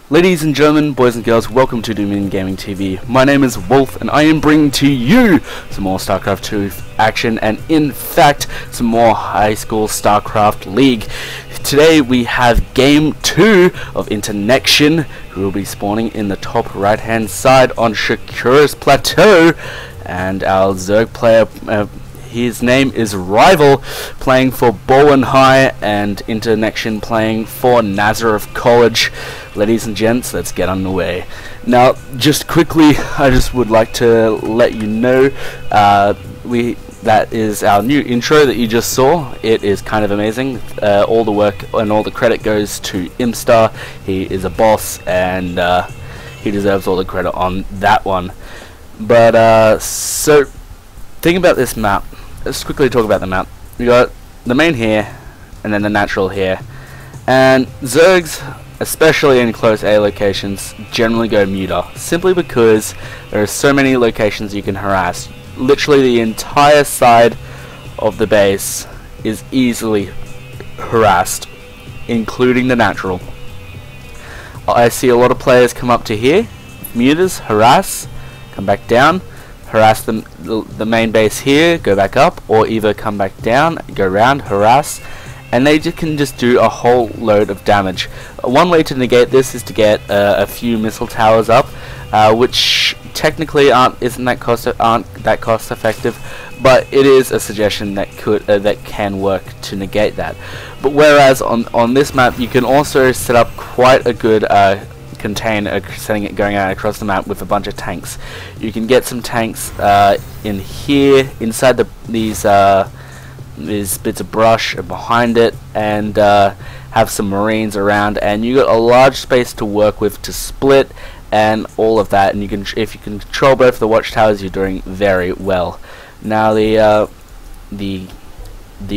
Ladies and gentlemen, boys and girls, welcome to Dominion Gaming TV. My name is Wolf, and I am bringing to you some more Starcraft 2 action, and in fact, some more high school Starcraft League. Today we have Game 2 of InterNeCtion, who will be spawning in the top right hand side on Shakura's Plateau, and our Zerg player, his name is Rival, playing for Balwyn High, and InterNeCtion playing for Nazereth College. Ladies and gents, let's get underway. Now, just quickly, I just would like to let you know, that is our new intro that you just saw. It is kind of amazing. All the work and all the credit goes to Imstar. He is a boss, and he deserves all the credit on that one. But so, think about this map. Let's quickly talk about the map. We got the main here, and then the natural here. And Zergs, especially in close A locations, generally go muter, simply because there are so many locations you can harass. Literally the entire side of the base is easily harassed, including the natural. I see a lot of players come up to here, muters, harass, come back down, harass the main base here, go back up, or either come back down, go round, harass, and they can just do a whole load of damage. One way to negate this is to get a few missile towers up, which technically aren't that cost effective, but it is a suggestion that can work to negate that. But whereas on this map you can also set up quite a good container, setting it going out across the map with a bunch of tanks. You can get some tanks in here, inside these bits of brush behind it, and have some marines around, and you got a large space to work with to split and all of that. And you can, if you can control both the watchtowers, you're doing very well. Now the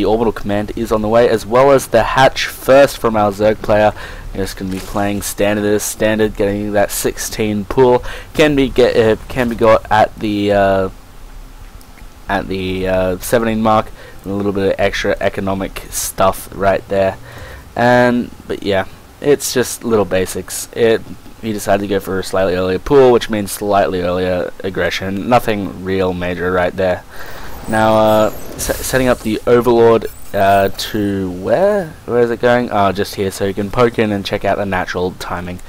orbital command is on the way, as well as the hatch first from our Zerg player. You're just going to be playing standard as standard, getting that 16 pull. Can be got at the 17 mark, and a little bit of extra economic stuff right there. But yeah, it's just little basics. He decided to go for a slightly earlier pull, which means slightly earlier aggression. Nothing real major right there. Now, setting up the Overlord to where is it going? Oh, just here, so you can poke in and check out the natural timing.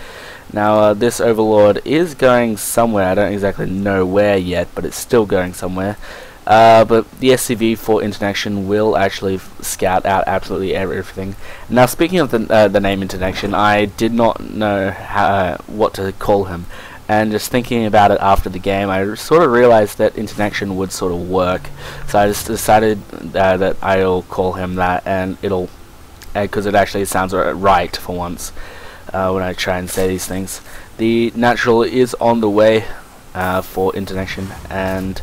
Now, this Overlord is going somewhere. I don't exactly know where yet, but it's still going somewhere. But the SCV for InterNeCtion will actually scout out absolutely everything. Now, speaking of the name InterNeCtion, I did not know what to call him, and just thinking about it after the game, I sort of realized that InterNeCtion would sort of work. So I just decided that I'll call him that, and it'll, because it actually sounds right for once when I try and say these things. The natural is on the way for InterNeCtion, and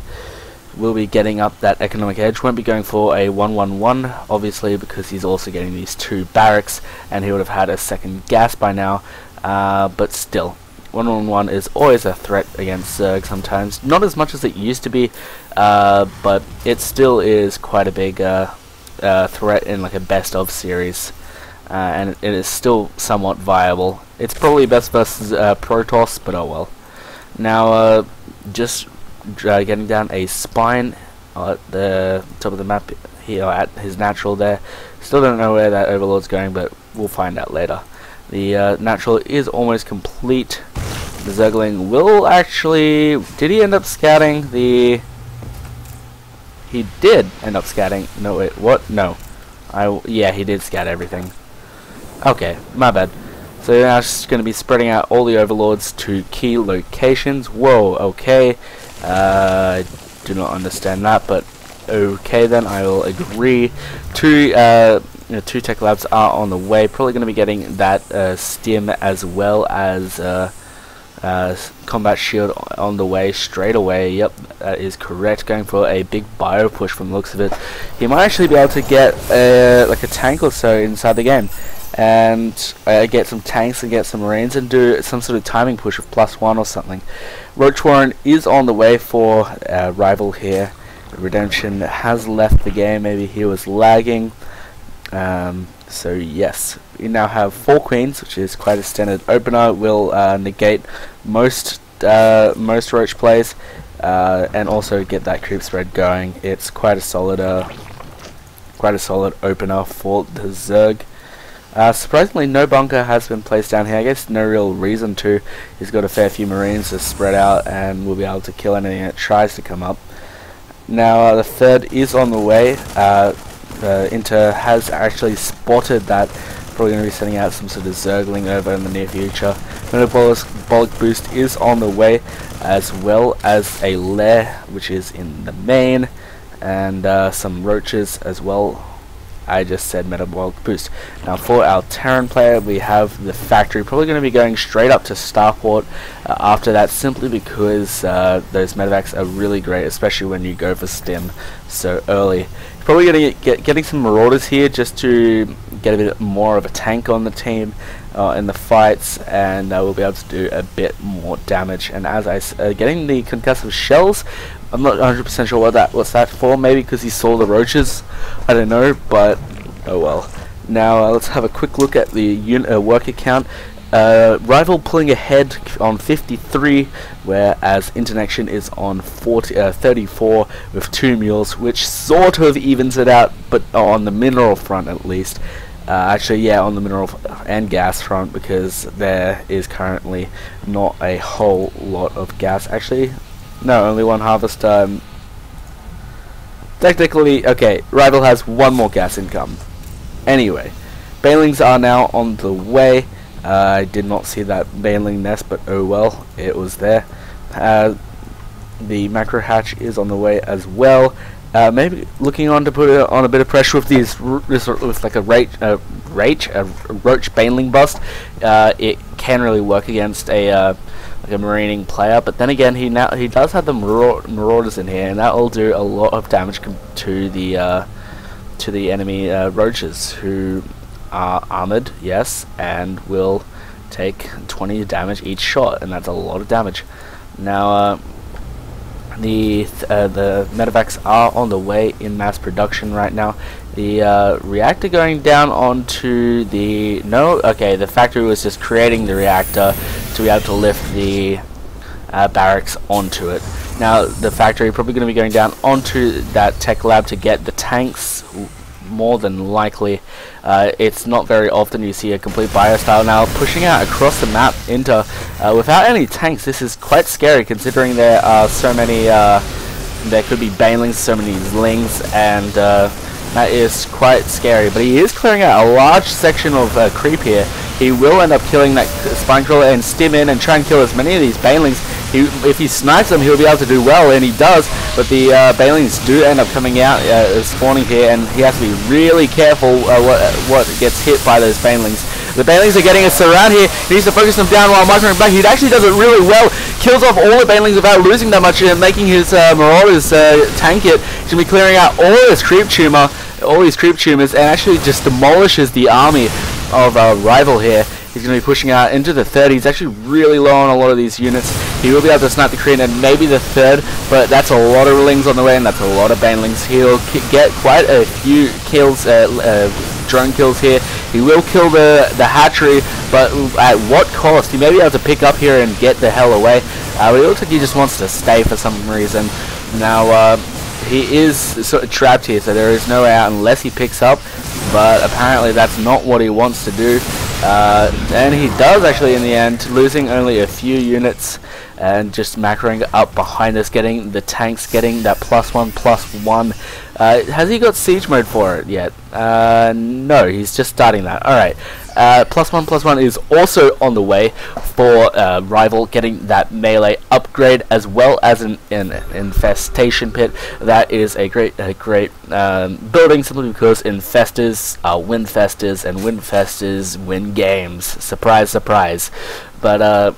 we'll be getting up that economic edge. Won't be going for a 1-1-1, obviously, because he's also getting these 2 barracks, and he would have had a second gas by now. But still, 1-1-1 is always a threat against Zerg sometimes. Not as much as it used to be, but it still is quite a big threat in like a best of series. And it is still somewhat viable. It's probably best versus Protoss, but oh well. Now, just getting down a spine at the top of the map here at his natural there. Still don't know where that Overlord's going, but we'll find out later. The natural is almost complete. The Zergling will actually... Did he end up scouting the... He did end up scouting... No, wait, what? No. Yeah, he did scout everything. Okay, my bad. So now it's going to be spreading out all the Overlords to key locations. Whoa, okay. I do not understand that, but okay then, I will agree. 2 tech labs are on the way. Probably going to be getting that stim as well as combat shield on the way straight away. Yep, that is correct. Going for a big bio push from the looks of it. He might actually be able to get like a tank or so inside the game, and get some tanks and get some marines and do some sort of timing push of +1 or something. Roach Warren is on the way for Rival here. Redemption has left the game. Maybe he was lagging. So yes, we now have 4 queens, which is quite a standard opener. Will negate most roach plays, and also get that creep spread going. It's quite a solid opener for the Zerg. Surprisingly, no bunker has been placed down here. I guess no real reason to. He's got a fair few marines to spread out, and will be able to kill anything that tries to come up. Now the third is on the way. Inter has actually spotted that. Probably going to be sending out some sort of Zergling over in the near future. Metabolic boost is on the way, as well as a lair, which is in the main, and some roaches as well. I just said metabolic boost. Now for our Terran player, we have the factory, probably going to be going straight up to Starport after that, simply because those medevacs are really great, especially when you go for stim so early. Probably going to getting some marauders here just to get a bit more of a tank on the team in the fights, and we'll be able to do a bit more damage. And as I getting the concussive shells, I'm not 100% sure what's that for. Maybe because he saw the roaches, I don't know, but oh well. Now let's have a quick look at the worker count. Rival pulling ahead on 53, whereas InterNeCtion is on 34 with 2 mules, which sort of evens it out, but on the mineral front at least. Actually, yeah, on the mineral and gas front, because there is currently not a whole lot of gas. Actually, no, only 1 harvest. Technically, okay, Rival has 1 more gas income. Anyway, Banelings are now on the way. I did not see that Baneling nest, but oh well, it was there. The macro hatch is on the way as well. Maybe looking on to put on a bit of pressure with with like a roach Baneling bust. It can really work against a like a marining player, but then again, he does have the marauders in here, and that will do a lot of damage to the enemy roaches, who are armored, yes, and will take 20 damage each shot, and that's a lot of damage. Now the medevacs are on the way in mass production right now. The reactor going down onto the the factory was just creating the reactor to be able to lift the barracks onto it. Now the factory probably going to be going down onto that tech lab to get the tanks, more than likely. It's not very often you see a complete biostyle now pushing out across the map into without any tanks. This is quite scary, considering there are so many there could be banelings, so many zlings, and that is quite scary. But he is clearing out a large section of creep here. He will end up killing that spine crawler and stim in and try and kill as many of these banelings. If he snipes them, he'll be able to do well, and he does. But the banelings do end up coming out, spawning here, and he has to be really careful what gets hit by those banelings. The banelings are getting a surround here. He needs to focus them down while microing back. He actually does it really well. Kills off all the banelings without losing that much, and making his marauders tank it. He's going to be clearing out all these creep tumors, and actually just demolishes the army of Rival here. He's going to be pushing out into the third. He's actually really low on a lot of these units. He will be able to snipe the Korean and maybe the third, but that's a lot of lings on the way, and that's a lot of banelings. He'll get quite a few kills, drone kills here. He will kill the hatchery, but at what cost? He may be able to pick up here and get the hell away, but it looks like he just wants to stay for some reason. Now, he is sort of trapped here, so there is no way out unless he picks up, but apparently that's not what he wants to do. And he does actually in the end, losing only a few units and just macroing up behind us, getting the tanks, getting that +1/+1. Has he got siege mode for it yet? No, he's just starting that. Alright, +1/+1 is also on the way for Rival, getting that melee upgrade, as well as an infestation pit. That is a great building, simply because infestors are win-festers, and win-festers win games. Surprise, surprise. But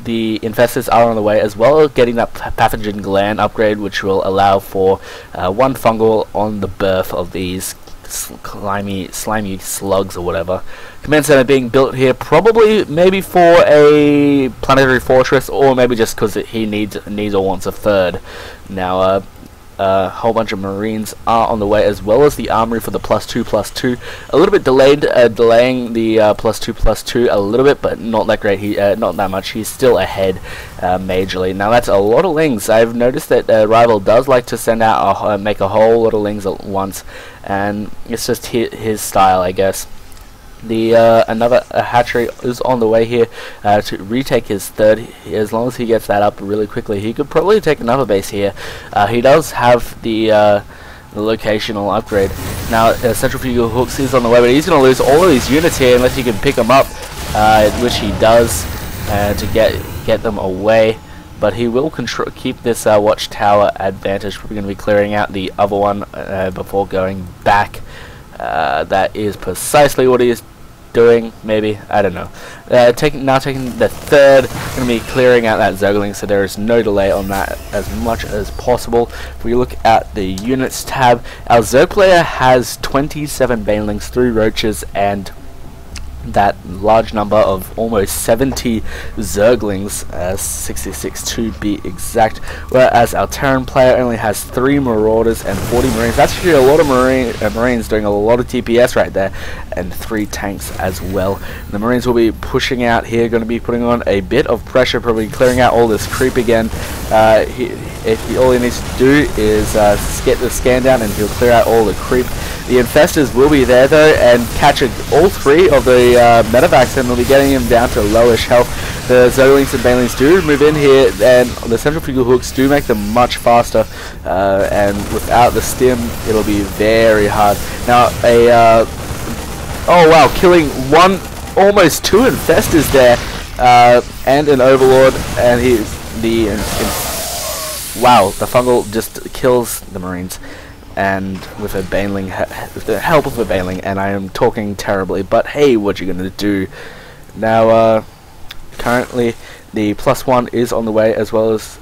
the infestors are on the way, as well as getting that pathogen gland upgrade, which will allow for 1 fungal on the birth of these slimy slugs or whatever. Command center being built here, probably maybe for a planetary fortress, or maybe just because he needs or wants a third. Now a whole bunch of Marines are on the way, as well as the armory for the +2/+2. A little bit delayed, delaying the +2/+2 a little bit, but not that great. Not that much. He's still ahead majorly. Now that's a lot of lings. I've noticed that Rival does like to send out make a whole lot of lings at once, and it's just his style, I guess. The another hatchery is on the way here to retake his third. As long as he gets that up really quickly, he could probably take another base here. He does have the locational upgrade. Now Central Fugal Hooks is on the way, but he's going to lose all of these units here unless he can pick them up, which he does to get them away. But he will keep this watchtower advantage. Probably going to be clearing out the other one before going back. That is precisely what he is doing, maybe, I don't know. Taking the third, going to be clearing out that Zergling, so there is no delay on that as much as possible. If we look at the units tab, our Zerg player has 27 Banelings, 3 Roaches, and that large number of almost 70 Zerglings, 66 to be exact, whereas our Terran player only has 3 Marauders and 40 Marines. That's actually a lot of Marines doing a lot of TPS right there, and 3 tanks as well. The Marines will be pushing out here, going to be putting on a bit of pressure, probably clearing out all this creep again. All he needs to do is get the scan down, and he'll clear out all the creep. The Infestors will be there though, and catch all 3 of the Medivacs, and will be getting him down to lowish health. The Zerglings and Banelings do move in here, and the Central Fugal Hooks do make them much faster, and without the stim it'll be very hard. Now oh wow, killing almost 2 Infestors there, and an Overlord, and wow, the Fungal just kills the Marines. And with a Baneling, with the help of a Baneling, and I am talking terribly, but hey, what you gonna do? Now, currently the +1 is on the way, as well as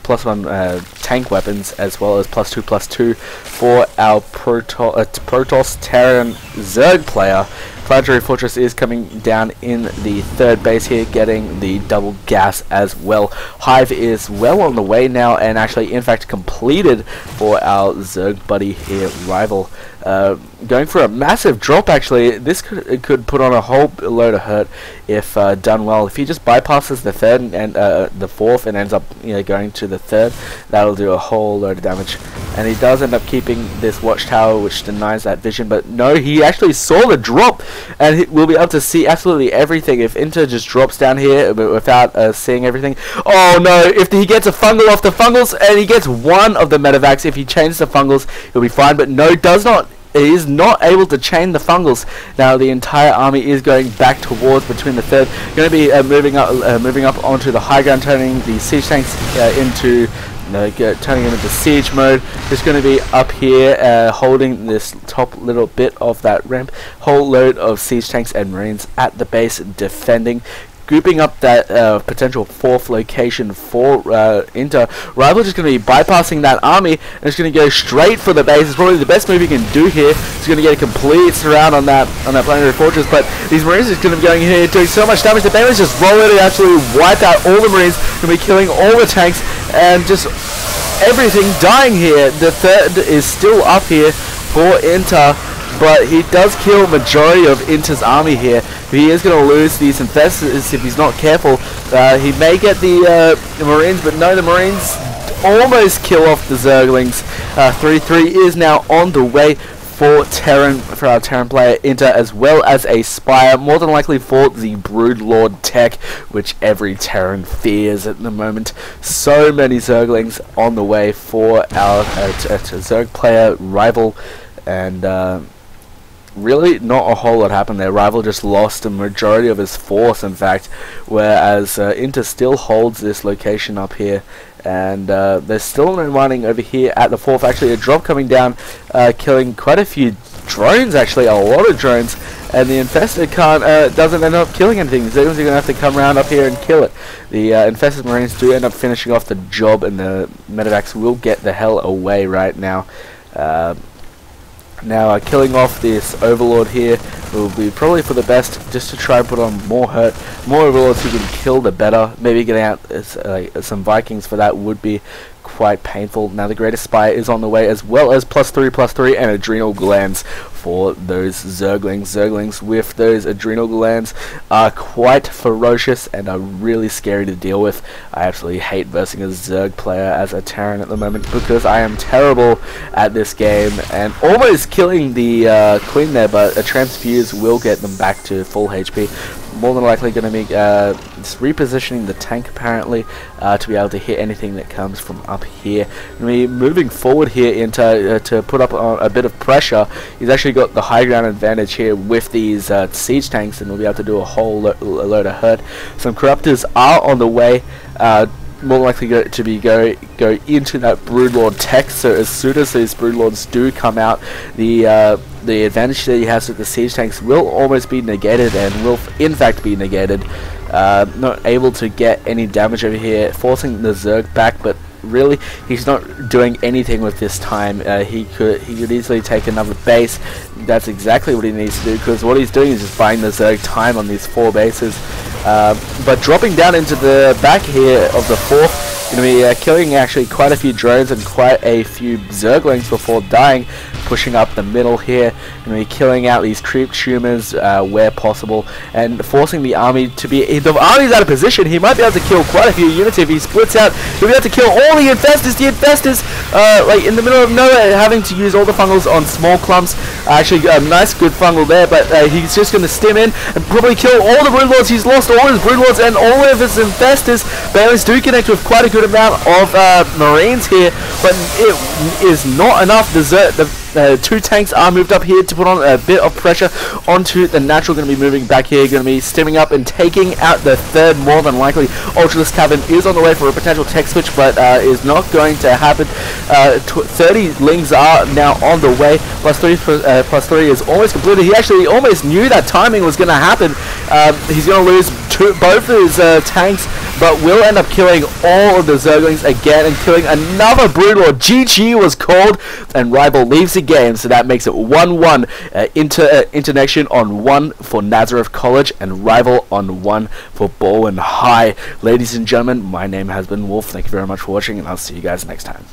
+1 tank weapons, as well as +2/+2 for our Protoss Terran Zerg player. Planetary Fortress is coming down in the 3rd base here, getting the double gas as well. Hive is well on the way now, and actually in fact completed for our Zerg buddy here, Rival. Going for a massive drop actually. This could put on a whole load of hurt if done well. If he just bypasses the 3rd and the 4th and ends up going to the 3rd, that'll do a whole load of damage. And he does end up keeping this watchtower, which denies that vision, but no, he actually saw the drop, and we'll be able to see absolutely everything if Inter just drops down here without seeing everything. Oh no, if he gets a Fungal off the Fungals, and he gets 1 of the Medivacs, if he chains the Fungals, he'll be fine, but no, he is not able to chain the Fungals. Now the entire army is going back towards between the 3rd. Going to be moving up onto the high ground, turning the siege tanks turning them into siege mode. Just going to be up here holding this top little bit of that ramp. Whole load of siege tanks and Marines at the base defending. Grouping up that potential 4th location for Inter. Rival just going to be bypassing that army, and it's going to go straight for the base. It's probably the best move he can do here. He's going to get a complete surround on that planetary fortress, but these Marines are going to be going in here doing so much damage. The Banelings just roll it and absolutely wipe out all the Marines. Going to be killing all the tanks and just everything dying here. The 3rd is still up here for Inter, but he does kill majority of Inter's army here. He is going to lose these Infestors if he's not careful. He may get the Marines, but no, the Marines almost kill off the Zerglings. 3-3 is now on the way for our Terran player Inter, as well as a Spire, more than likely for the Broodlord tech, which every Terran fears at the moment. So many Zerglings on the way for our Zerg player Rival, and really not a whole lot happened there. Rival just lost a majority of his force, in fact, whereas Inter still holds this location up here, and there's still no mining over here at the 4th. Actually, a drop coming down, killing quite a few drones, actually a lot of drones, and the Infestor doesn't end up killing anything. The Zerglings are going to have to come around up here and kill it. The Infested Marines do end up finishing off the job, and the Medivacs will get the hell away right now. Now killing off this Overlord here will be probably for the best, just to try and put on more hurt. More Overlords who can kill, the better. Maybe getting out some Vikings for that would be quite painful. Now the Greatest Spire is on the way, as well as +3/+3 and adrenal glands for those Zerglings. Zerglings with those adrenal glands are quite ferocious and are really scary to deal with. I absolutely hate versing a Zerg player as a Terran at the moment because I am terrible at this game and almost killing the Queen there, but a Transfuse will get them back to full HP. More than likely going to be just repositioning the tank apparently to be able to hit anything that comes from up here. Going to be moving forward here into to put up a bit of pressure. He's actually got the high ground advantage here with these siege tanks, and will be able to do a whole load of hurt. Some Corruptors are on the way. More likely go into that Broodlord tech, so as soon as these Broodlords do come out, the advantage that he has with the siege tanks will almost be negated, and will in fact be negated. Not able to get any damage over here, forcing the Zerg back, but really he's not doing anything with this time. He could easily take another base. That's exactly what he needs to do, because what he's doing is just buying the Zerg time on these 4 bases. But dropping down into the back here of the 4th, going to be killing actually quite a few drones and quite a few Zerglings before dying, pushing up the middle here, going to be killing out these creep tumors where possible, and forcing the army to be, if the army's out of position, he might be able to kill quite a few units. If he splits out, he'll be able to kill all the infestors, like in the middle of nowhere, having to use all the fungals on small clumps. Actually a nice good fungal there, but he's just going to stim in and probably kill all the Broodlords. He's lost all his Broodlords and all of his infestors. Ballyns do connect with quite a good amount of Marines here, but it is not enough. The 2 tanks are moved up here to put on a bit of pressure onto the natural. Going to be moving back here, going to be stimming up and taking out the 3rd, more than likely. Ultralisk Cavern is on the way for a potential tech switch, but is not going to happen. 30 lings are now on the way. +3 is almost completed. He actually almost knew that timing was going to happen. He's going to lose both of his tanks, but will end up killing all of the Zerglings again and killing another Broodlord. GG was called, and Rival leaves the game, so that makes it 1-1. InterNeCtion on 1 for Nazereth College, and Rival on 1 for Balwyn High. Ladies and gentlemen, my name has been Wolf. Thank you very much for watching, and I'll see you guys next time.